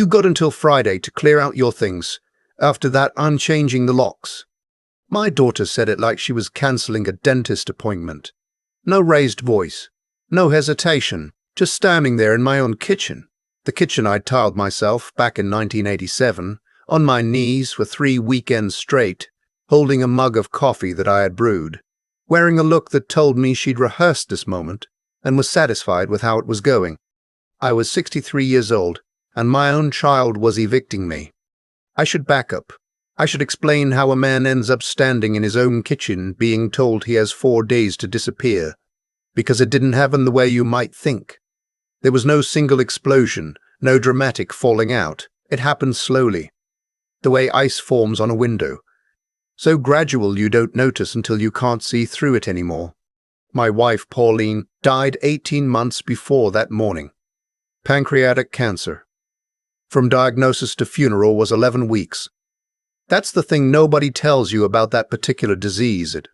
You got until Friday to clear out your things. After that, I'm changing the locks." My daughter said it like she was cancelling a dentist appointment. No raised voice, no hesitation, just standing there in my own kitchen. The kitchen I'd tiled myself back in 1987, on my knees for 3 weekends straight, holding a mug of coffee that I had brewed, wearing a look that told me she'd rehearsed this moment and was satisfied with how it was going. I was 63 years old, and my own child was evicting me. I should back up. I should explain how a man ends up standing in his own kitchen being told he has 4 days to disappear, because it didn't happen the way you might think. There was no single explosion, no dramatic falling out. It happened slowly, the way ice forms on a window, so gradual you don't notice until you can't see through it anymore. My wife, Pauline, died 18 months before that morning. Pancreatic cancer. From diagnosis to funeral was 11 weeks. That's the thing nobody tells you about that particular disease. It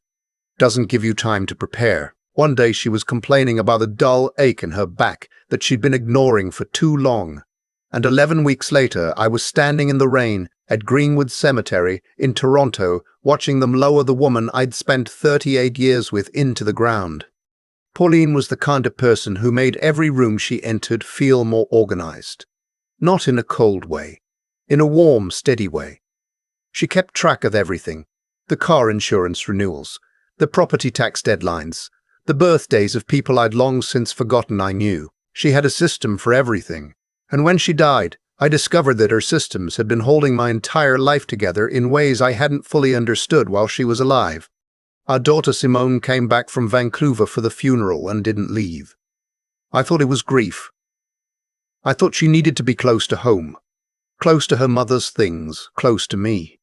doesn't give you time to prepare. One day she was complaining about a dull ache in her back that she'd been ignoring for too long. And 11 weeks later, I was standing in the rain at Greenwood Cemetery in Toronto, watching them lower the woman I'd spent 38 years with into the ground. Pauline was the kind of person who made every room she entered feel more organized. Not in a cold way, in a warm, steady way. She kept track of everything: the car insurance renewals, the property tax deadlines, the birthdays of people I'd long since forgotten I knew. She had a system for everything. And when she died, I discovered that her systems had been holding my entire life together in ways I hadn't fully understood while she was alive. Our daughter Simone came back from Vancouver for the funeral and didn't leave. I thought it was grief. I thought she needed to be close to home, close to her mother's things, close to me.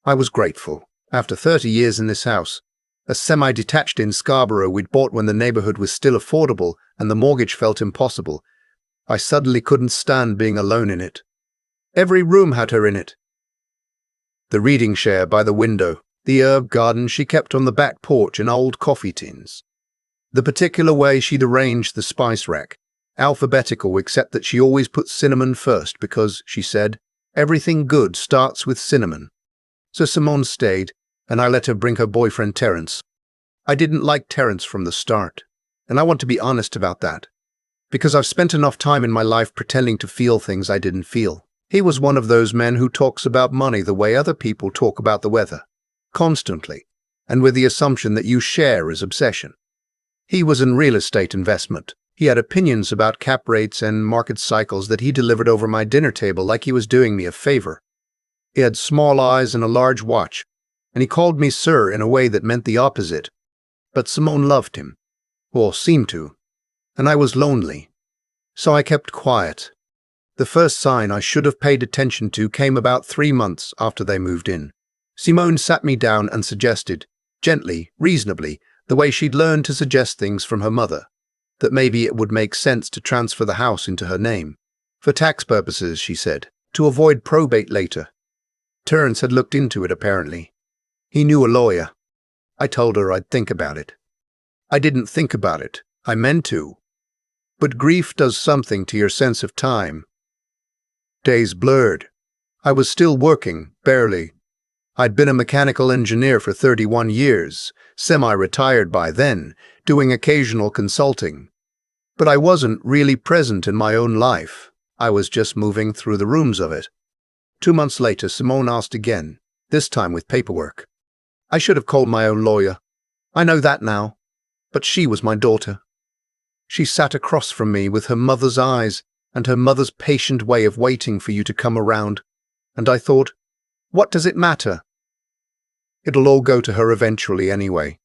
I was grateful. After 30 years in this house, a semi-detached in Scarborough we'd bought when the neighborhood was still affordable and the mortgage felt impossible, I suddenly couldn't stand being alone in it. Every room had her in it. The reading chair by the window, the herb garden she kept on the back porch in old coffee tins. The particular way she'd arranged the spice rack, alphabetical except that she always put cinnamon first because, she said, everything good starts with cinnamon. So Simone stayed, and I let her bring her boyfriend Terence. I didn't like Terence from the start, and I want to be honest about that, because I've spent enough time in my life pretending to feel things I didn't feel. He was one of those men who talks about money the way other people talk about the weather, constantly, and with the assumption that you share his obsession. He was in real estate investment. He had opinions about cap rates and market cycles that he delivered over my dinner table like he was doing me a favor. He had small eyes and a large watch, and he called me sir in a way that meant the opposite. But Simone loved him, or seemed to, and I was lonely. So I kept quiet. The first sign I should have paid attention to came about 3 months after they moved in. Simone sat me down and suggested, gently, reasonably, the way she'd learned to suggest things from her mother, that maybe it would make sense to transfer the house into her name. For tax purposes, she said, to avoid probate later. Terence had looked into it, apparently. He knew a lawyer. I told her I'd think about it. I didn't think about it. I meant to. But grief does something to your sense of time. Days blurred. I was still working, barely. I'd been a mechanical engineer for 31 years, semi-retired by then, doing occasional consulting. But I wasn't really present in my own life. I was just moving through the rooms of it. 2 months later, Simone asked again, this time with paperwork. I should have called my own lawyer. I know that now. But she was my daughter. She sat across from me with her mother's eyes and her mother's patient way of waiting for you to come around. And I thought, what does it matter? It'll all go to her eventually anyway.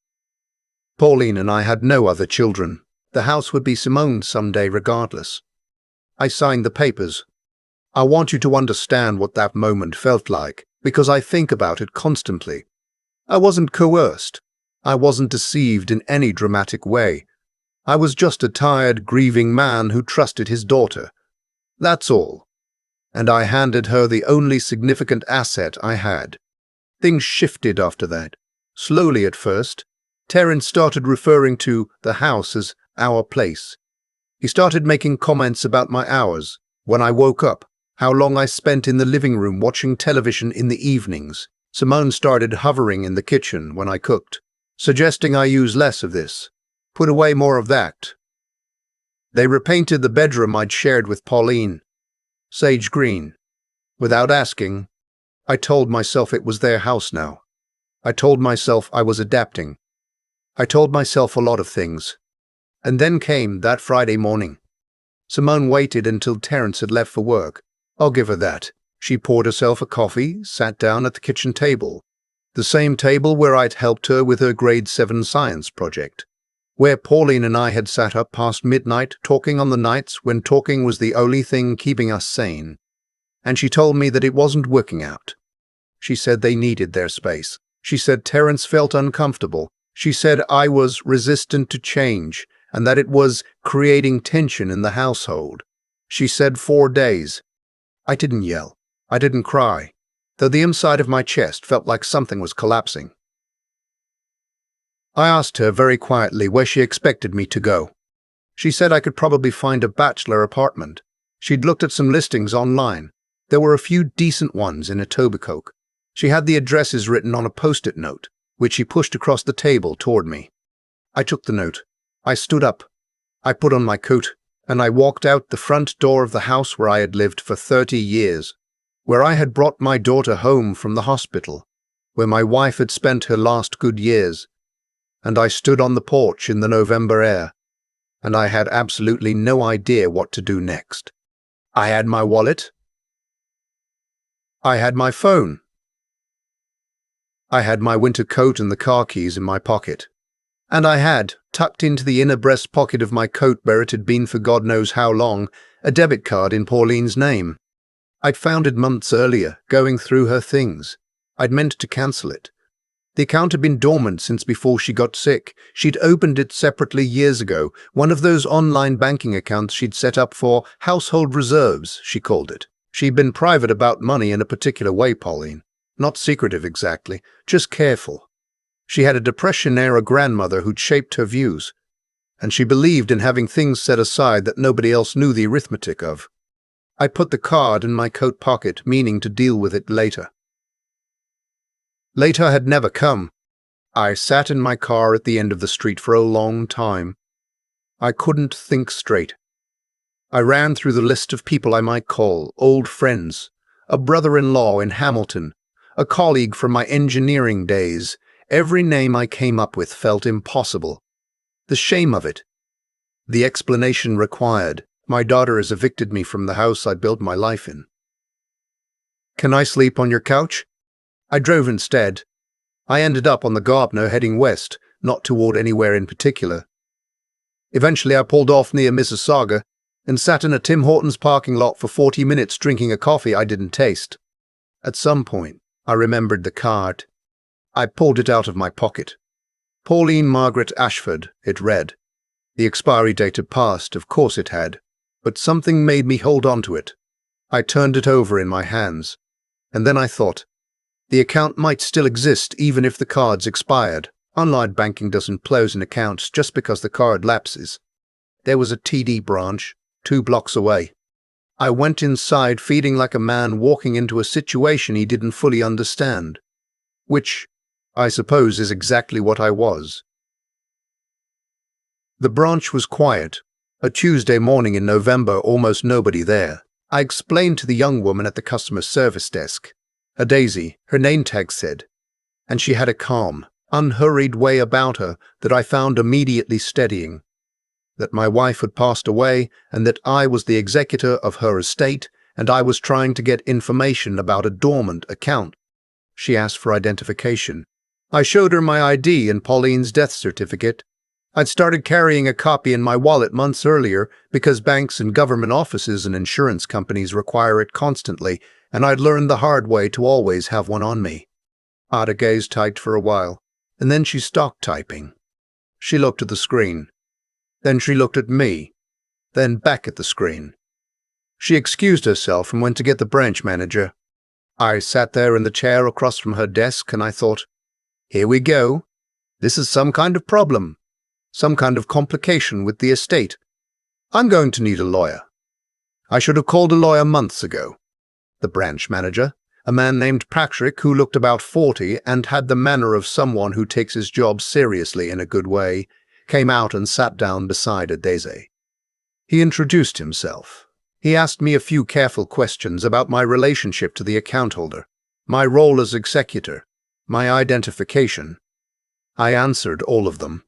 Pauline and I had no other children. The house would be Simone's someday regardless. I signed the papers. I want you to understand what that moment felt like, because I think about it constantly. I wasn't coerced. I wasn't deceived in any dramatic way. I was just a tired, grieving man who trusted his daughter. That's all. And I handed her the only significant asset I had. Things shifted after that. Slowly at first. Terence started referring to the house as our place. He started making comments about my hours, when I woke up, how long I spent in the living room watching television in the evenings. Simone started hovering in the kitchen when I cooked, suggesting I use less of this, put away more of that. They repainted the bedroom I'd shared with Pauline, sage green. Without asking, I told myself it was their house now. I told myself I was adapting. I told myself a lot of things. And then came that Friday morning. Simone waited until Terence had left for work. I'll give her that. She poured herself a coffee, sat down at the kitchen table, the same table where I'd helped her with her grade 7 science project, where Pauline and I had sat up past midnight talking on the nights when talking was the only thing keeping us sane. And she told me that it wasn't working out. She said they needed their space. She said Terence felt uncomfortable. She said I was resistant to change and that it was creating tension in the household. She said 4 days. I didn't yell. I didn't cry, though the inside of my chest felt like something was collapsing. I asked her very quietly where she expected me to go. She said I could probably find a bachelor apartment. She'd looked at some listings online. There were a few decent ones in Etobicoke. She had the addresses written on a post-it note, which she pushed across the table toward me. I took the note. I stood up. I put on my coat, and I walked out the front door of the house where I had lived for 30 years, where I had brought my daughter home from the hospital, where my wife had spent her last good years. And I stood on the porch in the November air, and I had absolutely no idea what to do next. I had my wallet. I had my phone. I had my winter coat and the car keys in my pocket. And I had, tucked into the inner breast pocket of my coat where it had been for God knows how long, a debit card in Pauline's name. I'd found it months earlier, going through her things. I'd meant to cancel it. The account had been dormant since before she got sick. She'd opened it separately years ago, one of those online banking accounts she'd set up for household reserves, she called it. She'd been private about money in a particular way, Pauline. Not secretive exactly, just careful. She had a Depression-era grandmother who'd shaped her views, and she believed in having things set aside that nobody else knew the arithmetic of. I put the card in my coat pocket, meaning to deal with it later. Later had never come. I sat in my car at the end of the street for a long time. I couldn't think straight. I ran through the list of people I might call, old friends, a brother-in-law in Hamilton, a colleague from my engineering days. Every name I came up with felt impossible. The shame of it. The explanation required. My daughter has evicted me from the house I built my life in. Can I sleep on your couch? I drove instead. I ended up on the Gardner heading west, not toward anywhere in particular. Eventually I pulled off near Mississauga and sat in a Tim Hortons parking lot for 40 minutes drinking a coffee I didn't taste. At some point, I remembered the card. I pulled it out of my pocket. Pauline Margaret Ashford, it read. The expiry date had passed, of course it had, but something made me hold on to it. I turned it over in my hands, and then I thought, the account might still exist even if the card's expired. Online banking doesn't close an account just because the card lapses. There was a TD branch 2 blocks away. I went inside feeling like a man walking into a situation he didn't fully understand, which I suppose is exactly what I was. The branch was quiet. A Tuesday morning in November, almost nobody there. I explained to the young woman at the customer service desk. A Daisy, her name tag said, and she had a calm, unhurried way about her that I found immediately steadying. That my wife had passed away and that I was the executor of her estate and I was trying to get information about a dormant account. She asked for identification. I showed her my ID and Pauline's death certificate. I'd started carrying a copy in my wallet months earlier because banks and government offices and insurance companies require it constantly, and I'd learned the hard way to always have one on me. Ada gazed typed for a while, and then she stopped typing. She looked at the screen. Then she looked at me, then back at the screen. She excused herself and went to get the branch manager. I sat there in the chair across from her desk and I thought, here we go. This is some kind of problem, some kind of complication with the estate. I'm going to need a lawyer. I should have called a lawyer months ago. The branch manager, a man named Patrick who looked about 40 and had the manner of someone who takes his job seriously in a good way, came out and sat down beside Daisy. He introduced himself. He asked me a few careful questions about my relationship to the account holder, my role as executor, my identification. I answered all of them.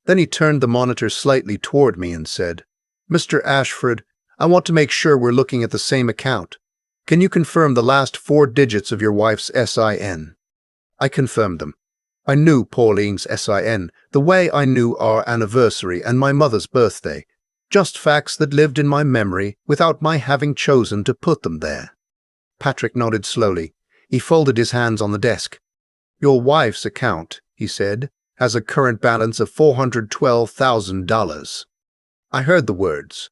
Then he turned the monitor slightly toward me and said, "Mr. Ashford, I want to make sure we're looking at the same account. Can you confirm the last 4 digits of your wife's SIN?" I confirmed them. I knew Pauline's SIN, the way I knew our anniversary and my mother's birthday, just facts that lived in my memory without my having chosen to put them there. Patrick nodded slowly. He folded his hands on the desk. "Your wife's account," he said, "has a current balance of $412,000. I heard the words.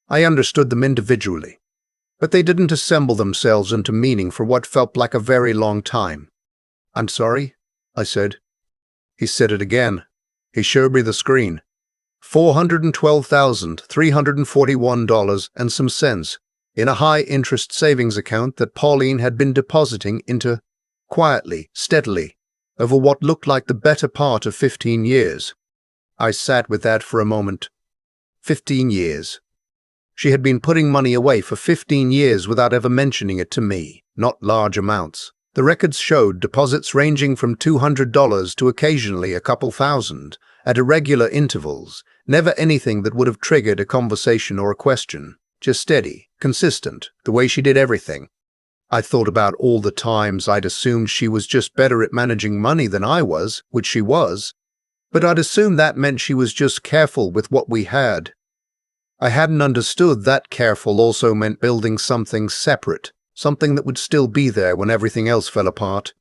I understood them individually, but they didn't assemble themselves into meaning for what felt like a very long time. "I'm sorry," I said. He said it again. He showed me the screen. $412,341 and some cents in a high-interest savings account that Pauline had been depositing into, quietly, steadily, over what looked like the better part of 15 years. I sat with that for a moment. 15 years. She had been putting money away for 15 years without ever mentioning it to me, not large amounts. The records showed deposits ranging from $200 to occasionally a couple thousand, at irregular intervals, never anything that would have triggered a conversation or a question, just steady, consistent, the way she did everything. I thought about all the times I'd assumed she was just better at managing money than I was, which she was, but I'd assumed that meant she was just careful with what we had. I hadn't understood that careful also meant building something separate, something that would still be there when everything else fell apart.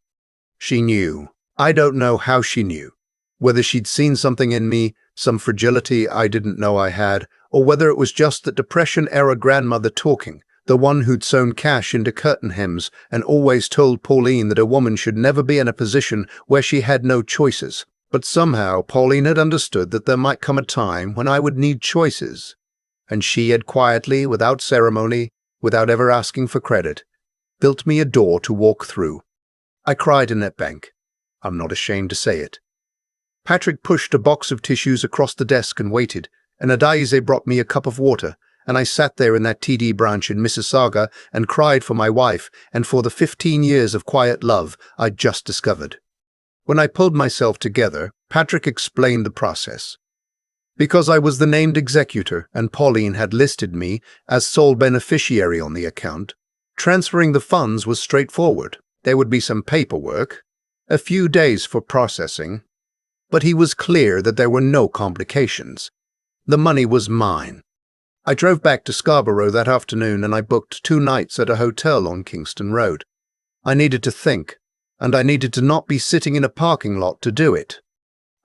She knew. I don't know how she knew. Whether she'd seen something in me, some fragility I didn't know I had, or whether it was just that Depression-era grandmother talking, the one who'd sewn cash into curtain hems and always told Pauline that a woman should never be in a position where she had no choices. But somehow Pauline had understood that there might come a time when I would need choices. And she had quietly, without ceremony, without ever asking for credit, built me a door to walk through. I cried in that bank. I'm not ashamed to say it. Patrick pushed a box of tissues across the desk and waited, and Adaise brought me a cup of water, and I sat there in that TD branch in Mississauga and cried for my wife and for the 15 years of quiet love I'd just discovered. When I pulled myself together, Patrick explained the process. Because I was the named executor and Pauline had listed me as sole beneficiary on the account, transferring the funds was straightforward. There would be some paperwork, a few days for processing, but he was clear that there were no complications. The money was mine. I drove back to Scarborough that afternoon and I booked 2 nights at a hotel on Kingston Road. I needed to think, and I needed to not be sitting in a parking lot to do it.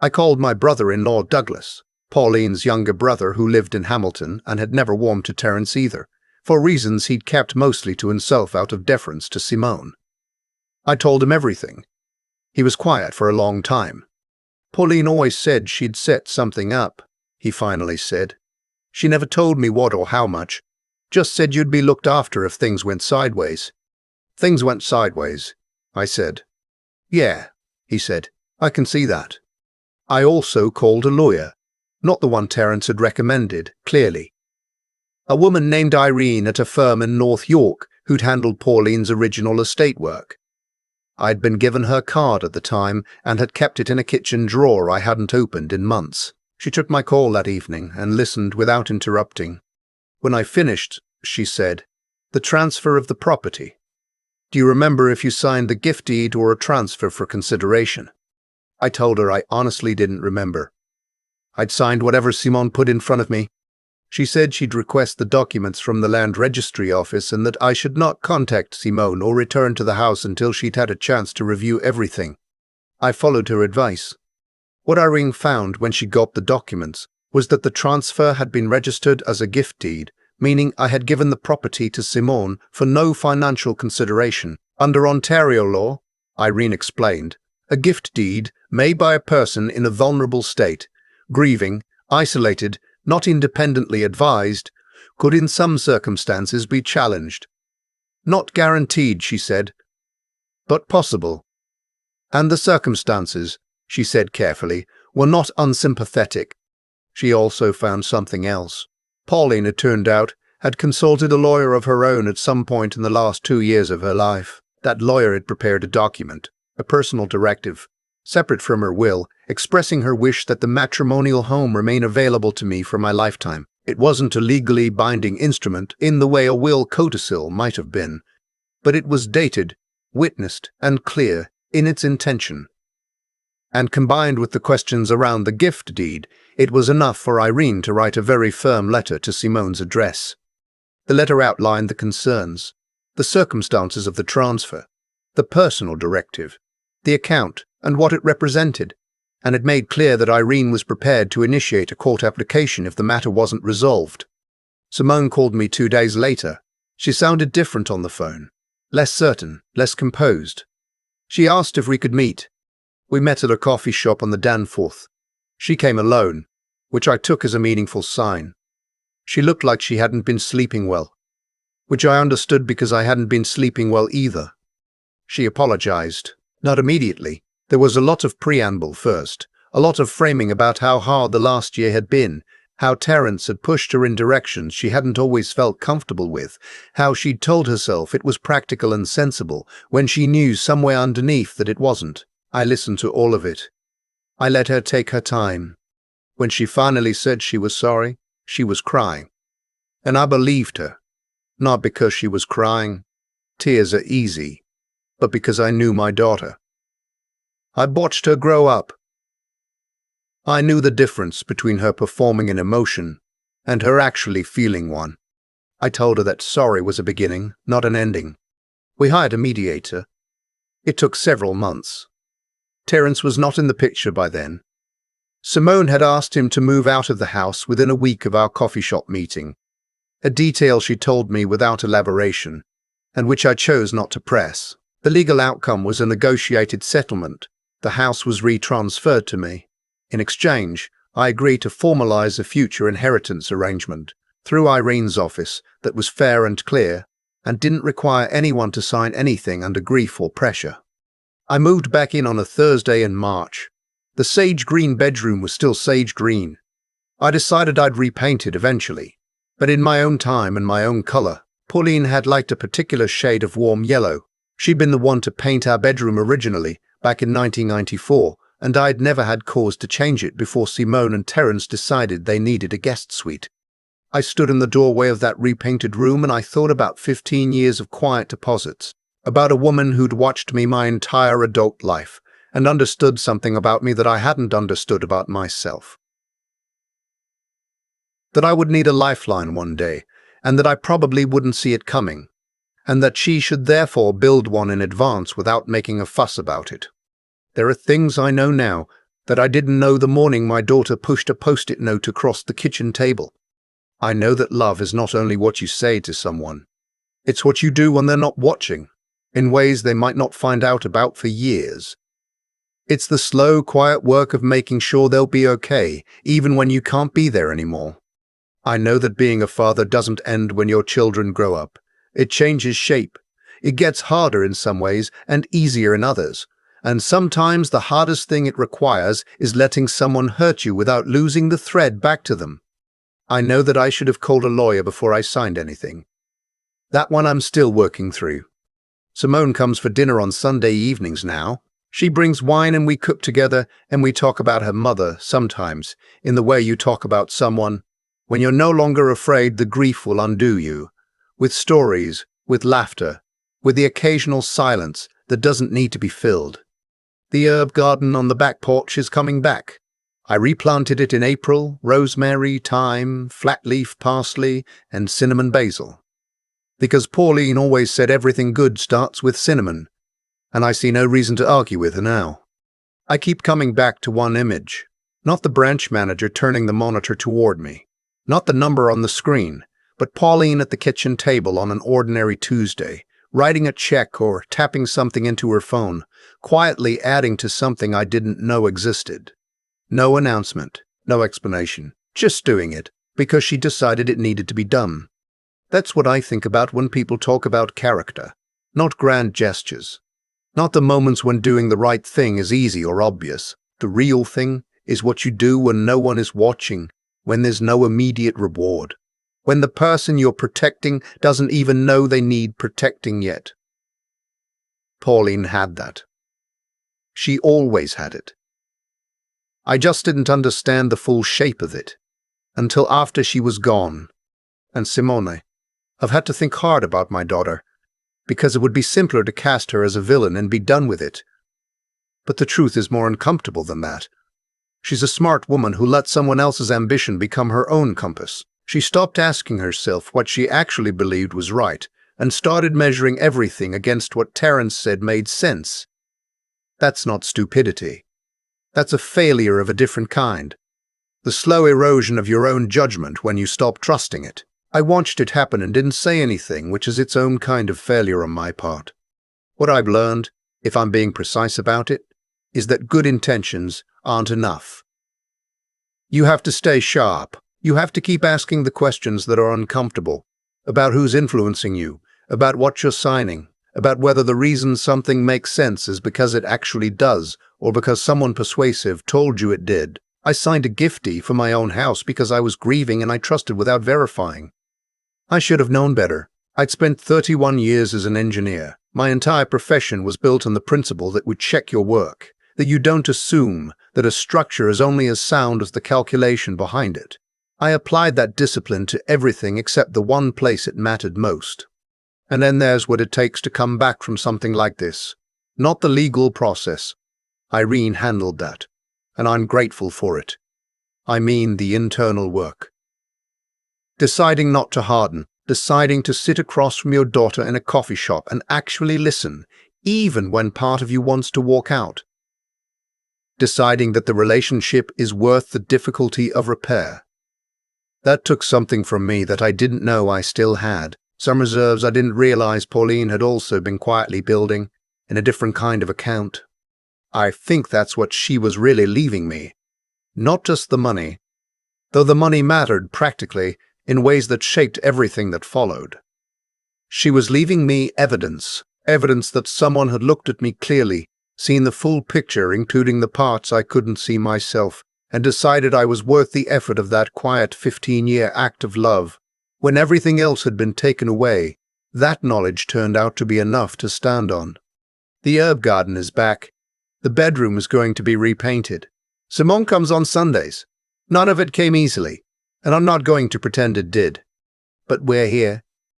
I called my brother-in-law Douglas, Pauline's younger brother who lived in Hamilton and had never warmed to Terence either, for reasons he'd kept mostly to himself out of deference to Simone. I told him everything. He was quiet for a long time. "Pauline always said she'd set something up," he finally said. "She never told me what or how much, just said you'd be looked after if things went sideways." "Things went sideways," I said. "Yeah," he said, "I can see that." I also called a lawyer, not the one Terence had recommended, clearly. A woman named Irene at a firm in North York who'd handled Pauline's original estate work. I'd been given her card at the time and had kept it in a kitchen drawer I hadn't opened in months. She took my call that evening and listened without interrupting. When I finished, she said, "The transfer of the property. Do you remember if you signed the gift deed or a transfer for consideration?" I told her I honestly didn't remember. I'd signed whatever Simone put in front of me. She said she'd request the documents from the land registry office and that I should not contact Simone or return to the house until she'd had a chance to review everything. I followed her advice. What Irene found when she got the documents was that the transfer had been registered as a gift deed, meaning I had given the property to Simone for no financial consideration. Under Ontario law, Irene explained, a gift deed made by a person in a vulnerable state, grieving, isolated, not independently advised, could in some circumstances be challenged. Not guaranteed, she said, but possible. And the circumstances, she said carefully, were not unsympathetic. She also found something else. Pauline, it turned out, had consulted a lawyer of her own at some point in the last 2 years of her life. That lawyer had prepared a document, a personal directive, separate from her will, expressing her wish that the matrimonial home remain available to me for my lifetime. It wasn't a legally binding instrument in the way a will codicil might have been, but it was dated, witnessed, and clear in its intention. And combined with the questions around the gift deed, it was enough for Irene to write a very firm letter to Simone's address. The letter outlined the concerns, the circumstances of the transfer, the personal directive, the account, and what it represented, and it made clear that Irene was prepared to initiate a court application if the matter wasn't resolved. Simone called me 2 days later. She sounded different on the phone, less certain, less composed. She asked if we could meet. We met at a coffee shop on the Danforth. She came alone, which I took as a meaningful sign. She looked like she hadn't been sleeping well, which I understood because I hadn't been sleeping well either. She apologized. Not immediately. There was a lot of preamble first, a lot of framing about how hard the last year had been, how Terence had pushed her in directions she hadn't always felt comfortable with, how she'd told herself it was practical and sensible when she knew somewhere underneath that it wasn't. I listened to all of it. I let her take her time. When she finally said she was sorry, she was crying. And I believed her. Not because she was crying. Tears are easy. But because I knew my daughter. I watched her grow up. I knew the difference between her performing an emotion and her actually feeling one. I told her that sorry was a beginning, not an ending. We hired a mediator. It took several months. Terence was not in the picture by then. Simone had asked him to move out of the house within a week of our coffee shop meeting, a detail she told me without elaboration, and which I chose not to press. The legal outcome was a negotiated settlement. The house was retransferred to me. In exchange, I agreed to formalize a future inheritance arrangement through Irene's office that was fair and clear and didn't require anyone to sign anything under grief or pressure. I moved back in on a Thursday in March. The sage green bedroom was still sage green. I decided I'd repaint it eventually, but in my own time and my own color. Pauline had liked a particular shade of warm yellow. She'd been the one to paint our bedroom originally, back in 1994, and I'd never had cause to change it before Simone and Terence decided they needed a guest suite. I stood in the doorway of that repainted room and I thought about 15 years of quiet deposits, about a woman who'd watched me my entire adult life and understood something about me that I hadn't understood about myself. That I would need a lifeline one day, and that I probably wouldn't see it coming, and that she should therefore build one in advance without making a fuss about it. There are things I know now that I didn't know the morning my daughter pushed a post-it note across the kitchen table. I know that love is not only what you say to someone, it's what you do when they're not watching, in ways they might not find out about for years. It's the slow, quiet work of making sure they'll be okay, even when you can't be there anymore. I know that being a father doesn't end when your children grow up. It changes shape. It gets harder in some ways and easier in others. And sometimes the hardest thing it requires is letting someone hurt you without losing the thread back to them. I know that I should have called a lawyer before I signed anything. That one I'm still working through. Simone comes for dinner on Sunday evenings now. She brings wine and we cook together and we talk about her mother sometimes, in the way you talk about someone, when you're no longer afraid the grief will undo you, with stories, with laughter, with the occasional silence that doesn't need to be filled. The herb garden on the back porch is coming back. I replanted it in April, rosemary, thyme, flat-leaf parsley, and cinnamon basil. Because Pauline always said everything good starts with cinnamon, and I see no reason to argue with her now. I keep coming back to one image, not the branch manager turning the monitor toward me, not the number on the screen, but Pauline at the kitchen table on an ordinary Tuesday, writing a check or tapping something into her phone, quietly adding to something I didn't know existed. No announcement, no explanation, just doing it because she decided it needed to be done. That's what I think about when people talk about character, not grand gestures. Not the moments when doing the right thing is easy or obvious. The real thing is what you do when no one is watching, when there's no immediate reward, when the person you're protecting doesn't even know they need protecting yet. Pauline had that. She always had it. I just didn't understand the full shape of it until after she was gone. And Simone, I've had to think hard about my daughter, because it would be simpler to cast her as a villain and be done with it. But the truth is more uncomfortable than that. She's a smart woman who let someone else's ambition become her own compass. She stopped asking herself what she actually believed was right and started measuring everything against what Terence said made sense. That's not stupidity. That's a failure of a different kind. The slow erosion of your own judgment when you stop trusting it. I watched it happen and didn't say anything, which is its own kind of failure on my part. What I've learned, if I'm being precise about it, is that good intentions aren't enough. You have to stay sharp. You have to keep asking the questions that are uncomfortable, about who's influencing you, about what you're signing, about whether the reason something makes sense is because it actually does, or because someone persuasive told you it did. I signed a gift deed for my own house because I was grieving and I trusted without verifying. I should have known better. I'd spent 31 years as an engineer. My entire profession was built on the principle that we check your work, that you don't assume that a structure is only as sound as the calculation behind it. I applied that discipline to everything except the one place it mattered most. And then there's what it takes to come back from something like this. Not the legal process. Irene handled that, and I'm grateful for it. I mean the internal work. Deciding not to harden, deciding to sit across from your daughter in a coffee shop and actually listen, even when part of you wants to walk out. Deciding that the relationship is worth the difficulty of repair. That took something from me that I didn't know I still had, some reserves I didn't realize Pauline had also been quietly building, in a different kind of account. I think that's what she was really leaving me. Not just the money, though the money mattered practically in ways that shaped everything that followed. She was leaving me evidence that someone had looked at me clearly, seen the full picture including the parts I couldn't see myself, and decided I was worth the effort of that quiet 15-year act of love. When everything else had been taken away, that knowledge turned out to be enough to stand on. The herb garden is back. The bedroom is going to be repainted. Simone comes on Sundays. None of it came easily, and I'm not going to pretend it did. But we're here,